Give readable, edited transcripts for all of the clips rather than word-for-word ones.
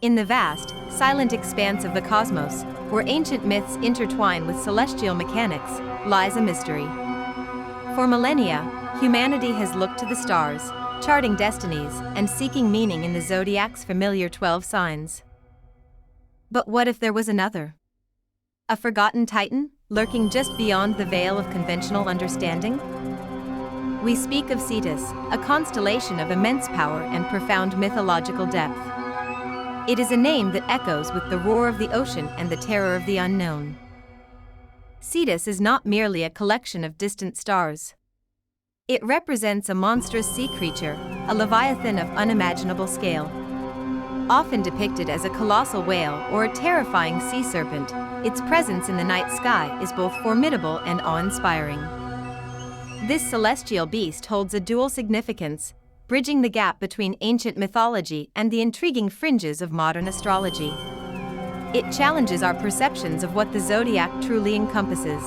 In the vast, silent expanse of the cosmos, where ancient myths intertwine with celestial mechanics, lies a mystery. For millennia, humanity has looked to the stars, charting destinies and seeking meaning in the Zodiac's familiar 12 signs. But what if there was another? A forgotten titan, lurking just beyond the veil of conventional understanding? We speak of Cetus, a constellation of immense power and profound mythological depth. It is a name that echoes with the roar of the ocean and the terror of the unknown. Cetus is not merely a collection of distant stars. It represents a monstrous sea creature, a Leviathan of unimaginable scale. Often depicted as a colossal whale or a terrifying sea serpent, its presence in the night sky is both formidable and awe-inspiring. This celestial beast holds a dual significance, bridging the gap between ancient mythology and the intriguing fringes of modern astrology. It challenges our perceptions of what the zodiac truly encompasses.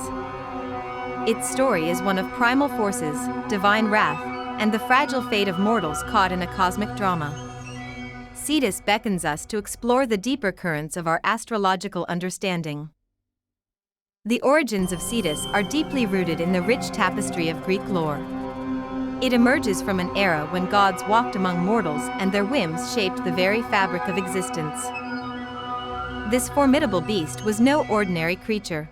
Its story is one of primal forces, divine wrath, and the fragile fate of mortals caught in a cosmic drama. Cetus beckons us to explore the deeper currents of our astrological understanding. The origins of Cetus are deeply rooted in the rich tapestry of Greek lore. It emerges from an era when gods walked among mortals and their whims shaped the very fabric of existence. This formidable beast was no ordinary creature.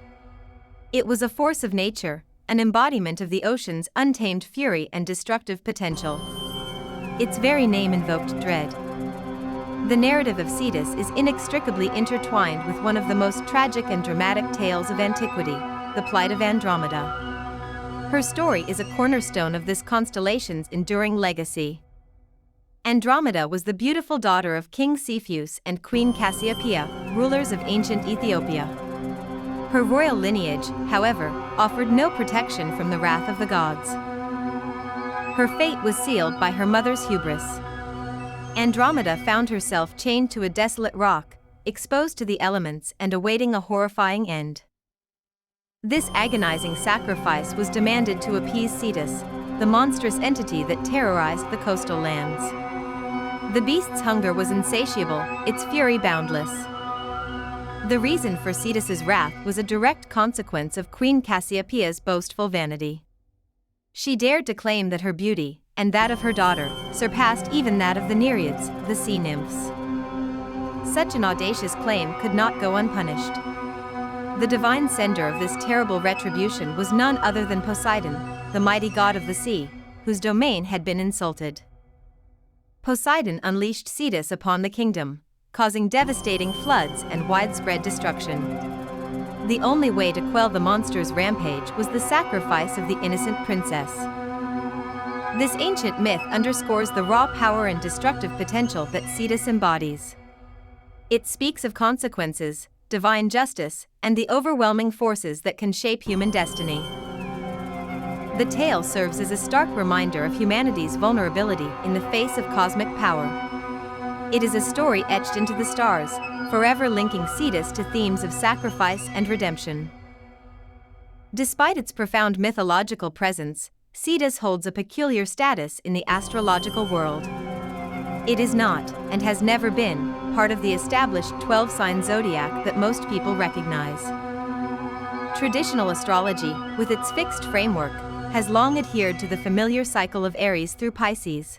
It was a force of nature, an embodiment of the ocean's untamed fury and destructive potential. Its very name invoked dread. The narrative of Cetus is inextricably intertwined with one of the most tragic and dramatic tales of antiquity, the plight of Andromeda. Her story is a cornerstone of this constellation's enduring legacy. Andromeda was the beautiful daughter of King Cetus and Queen Cassiopeia, rulers of ancient Ethiopia. Her royal lineage, however, offered no protection from the wrath of the gods. Her fate was sealed by her mother's hubris. Andromeda found herself chained to a desolate rock, exposed to the elements and awaiting a horrifying end. This agonizing sacrifice was demanded to appease Cetus, the monstrous entity that terrorized the coastal lands. The beast's hunger was insatiable, its fury boundless. The reason for Cetus's wrath was a direct consequence of Queen Cassiopeia's boastful vanity. She dared to claim that her beauty, and that of her daughter, surpassed even that of the Nereids, the sea nymphs. Such an audacious claim could not go unpunished. The divine sender of this terrible retribution was none other than Poseidon, the mighty god of the sea, whose domain had been insulted. Poseidon unleashed Cetus upon the kingdom, causing devastating floods and widespread destruction. The only way to quell the monster's rampage was the sacrifice of the innocent princess. This ancient myth underscores the raw power and destructive potential that Cetus embodies. It speaks of consequences, divine justice, and the overwhelming forces that can shape human destiny. The tale serves as a stark reminder of humanity's vulnerability in the face of cosmic power. It is a story etched into the stars, forever linking Cetus to themes of sacrifice and redemption. Despite its profound mythological presence, Cetus holds a peculiar status in the astrological world. It is not, and has never been, part of the established 12-sign zodiac that most people recognize. Traditional astrology, with its fixed framework, has long adhered to the familiar cycle of Aries through Pisces.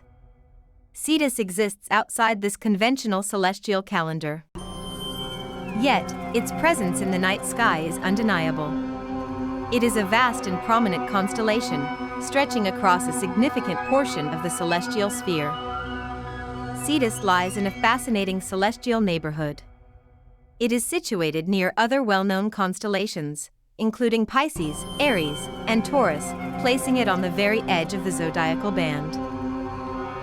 Cetus exists outside this conventional celestial calendar. Yet, its presence in the night sky is undeniable. It is a vast and prominent constellation, stretching across a significant portion of the celestial sphere. Cetus lies in a fascinating celestial neighborhood. It is situated near other well-known constellations, including Pisces, Aries, and Taurus, placing it on the very edge of the zodiacal band.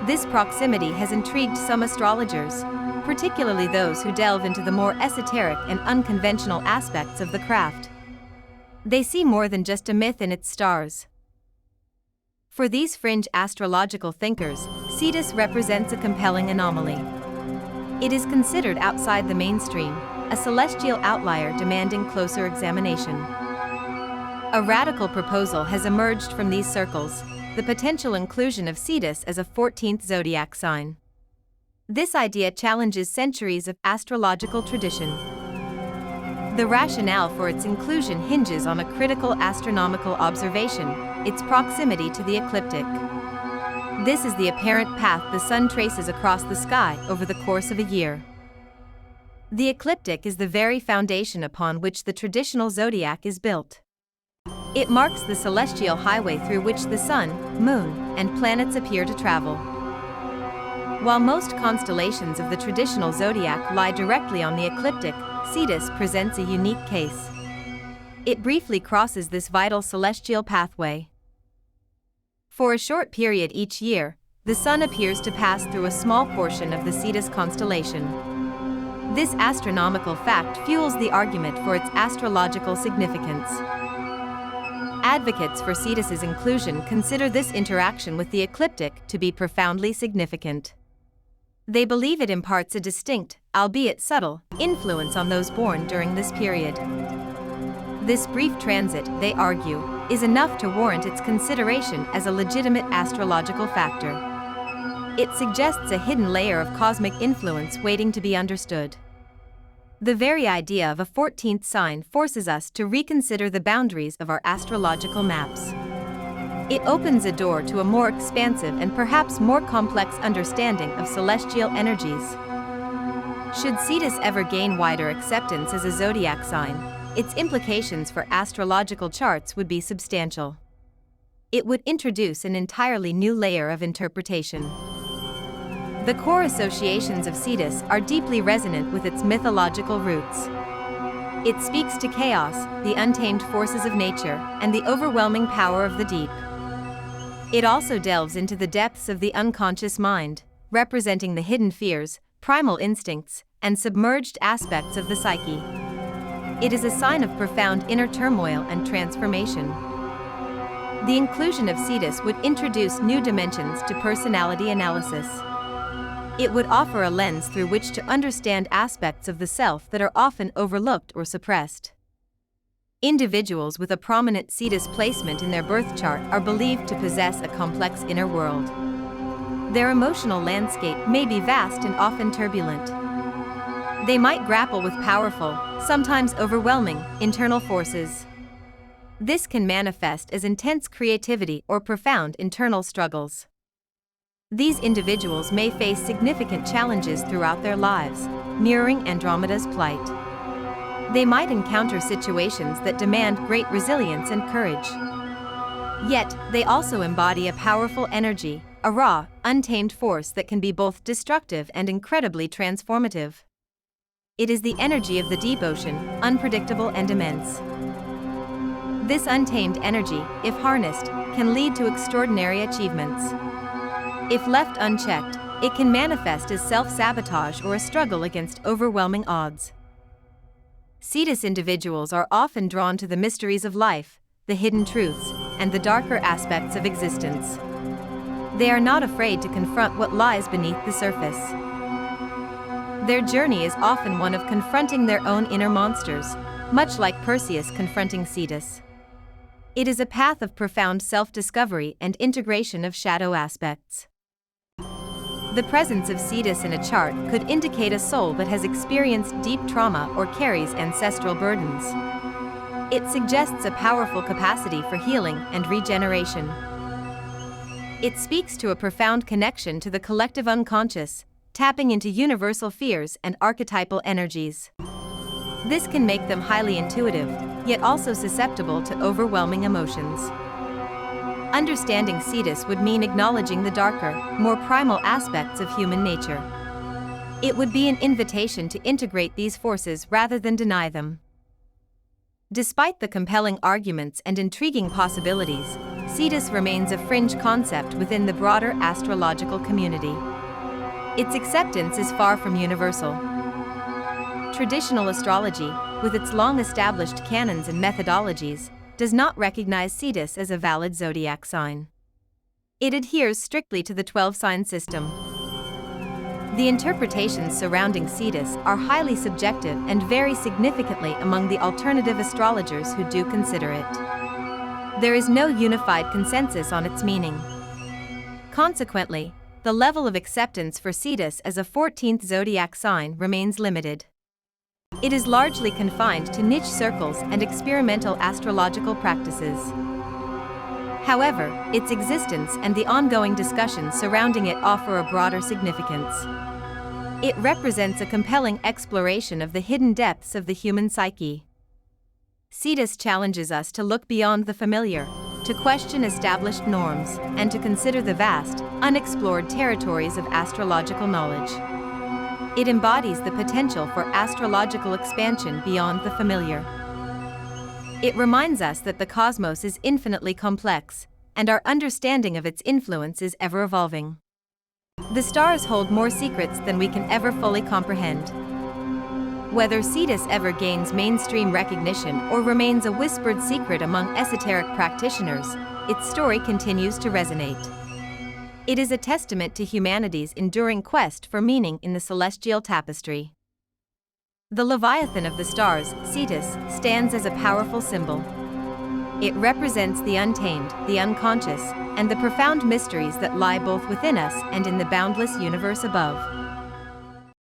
This proximity has intrigued some astrologers, particularly those who delve into the more esoteric and unconventional aspects of the craft. They see more than just a myth in its stars. For these fringe astrological thinkers, Cetus represents a compelling anomaly. It is considered outside the mainstream, a celestial outlier demanding closer examination. A radical proposal has emerged from these circles, the potential inclusion of Cetus as a 14th zodiac sign. This idea challenges centuries of astrological tradition. The rationale for its inclusion hinges on a critical astronomical observation: its proximity to the ecliptic. This is the apparent path the sun traces across the sky over the course of a year. The ecliptic is the very foundation upon which the traditional zodiac is built. It marks the celestial highway through which the sun, moon, and planets appear to travel. While most constellations of the traditional zodiac lie directly on the ecliptic, Cetus presents a unique case. It briefly crosses this vital celestial pathway. For a short period each year, the sun appears to pass through a small portion of the Cetus constellation. This astronomical fact fuels the argument for its astrological significance. Advocates for Cetus's inclusion consider this interaction with the ecliptic to be profoundly significant. They believe it imparts a distinct, albeit subtle, influence on those born during this period. This brief transit, they argue, is enough to warrant its consideration as a legitimate astrological factor. It suggests a hidden layer of cosmic influence waiting to be understood. The very idea of a 14th sign forces us to reconsider the boundaries of our astrological maps. It opens a door to a more expansive and perhaps more complex understanding of celestial energies. Should Cetus ever gain wider acceptance as a zodiac sign, its implications for astrological charts would be substantial. It would introduce an entirely new layer of interpretation. The core associations of Cetus are deeply resonant with its mythological roots. It speaks to chaos, the untamed forces of nature, and the overwhelming power of the deep. It also delves into the depths of the unconscious mind, representing the hidden fears, primal instincts, and submerged aspects of the psyche. It is a sign of profound inner turmoil and transformation. The inclusion of Cetus would introduce new dimensions to personality analysis. It would offer a lens through which to understand aspects of the self that are often overlooked or suppressed. Individuals with a prominent Cetus placement in their birth chart are believed to possess a complex inner world. Their emotional landscape may be vast and often turbulent. They might grapple with powerful, sometimes overwhelming, internal forces. This can manifest as intense creativity or profound internal struggles. These individuals may face significant challenges throughout their lives, mirroring Andromeda's plight. They might encounter situations that demand great resilience and courage. Yet, they also embody a powerful energy, a raw, untamed force that can be both destructive and incredibly transformative. It is the energy of the deep ocean, unpredictable and immense. This untamed energy, if harnessed, can lead to extraordinary achievements. If left unchecked, it can manifest as self-sabotage or a struggle against overwhelming odds. Cetus individuals are often drawn to the mysteries of life, the hidden truths, and the darker aspects of existence. They are not afraid to confront what lies beneath the surface. Their journey is often one of confronting their own inner monsters, much like Perseus confronting Cetus. It is a path of profound self-discovery and integration of shadow aspects. The presence of Cetus in a chart could indicate a soul that has experienced deep trauma or carries ancestral burdens. It suggests a powerful capacity for healing and regeneration. It speaks to a profound connection to the collective unconscious, tapping into universal fears and archetypal energies. This can make them highly intuitive, yet also susceptible to overwhelming emotions. Understanding Cetus would mean acknowledging the darker, more primal aspects of human nature. It would be an invitation to integrate these forces rather than deny them. Despite the compelling arguments and intriguing possibilities, Cetus remains a fringe concept within the broader astrological community. Its acceptance is far from universal. Traditional astrology, with its long-established canons and methodologies, does not recognize Cetus as a valid zodiac sign. It adheres strictly to the 12-sign system. The interpretations surrounding Cetus are highly subjective and vary significantly among the alternative astrologers who do consider it. There is no unified consensus on its meaning. Consequently, the level of acceptance for Cetus as a 14th zodiac sign remains limited. It is largely confined to niche circles and experimental astrological practices. However, its existence and the ongoing discussions surrounding it offer a broader significance. It represents a compelling exploration of the hidden depths of the human psyche. Cetus challenges us to look beyond the familiar, to question established norms, and to consider the vast, unexplored territories of astrological knowledge. It embodies the potential for astrological expansion beyond the familiar. It reminds us that the cosmos is infinitely complex, and our understanding of its influence is ever-evolving. The stars hold more secrets than we can ever fully comprehend. Whether Cetus ever gains mainstream recognition or remains a whispered secret among esoteric practitioners, its story continues to resonate. It is a testament to humanity's enduring quest for meaning in the celestial tapestry. The Leviathan of the stars, Cetus, stands as a powerful symbol. It represents the untamed, the unconscious, and the profound mysteries that lie both within us and in the boundless universe above.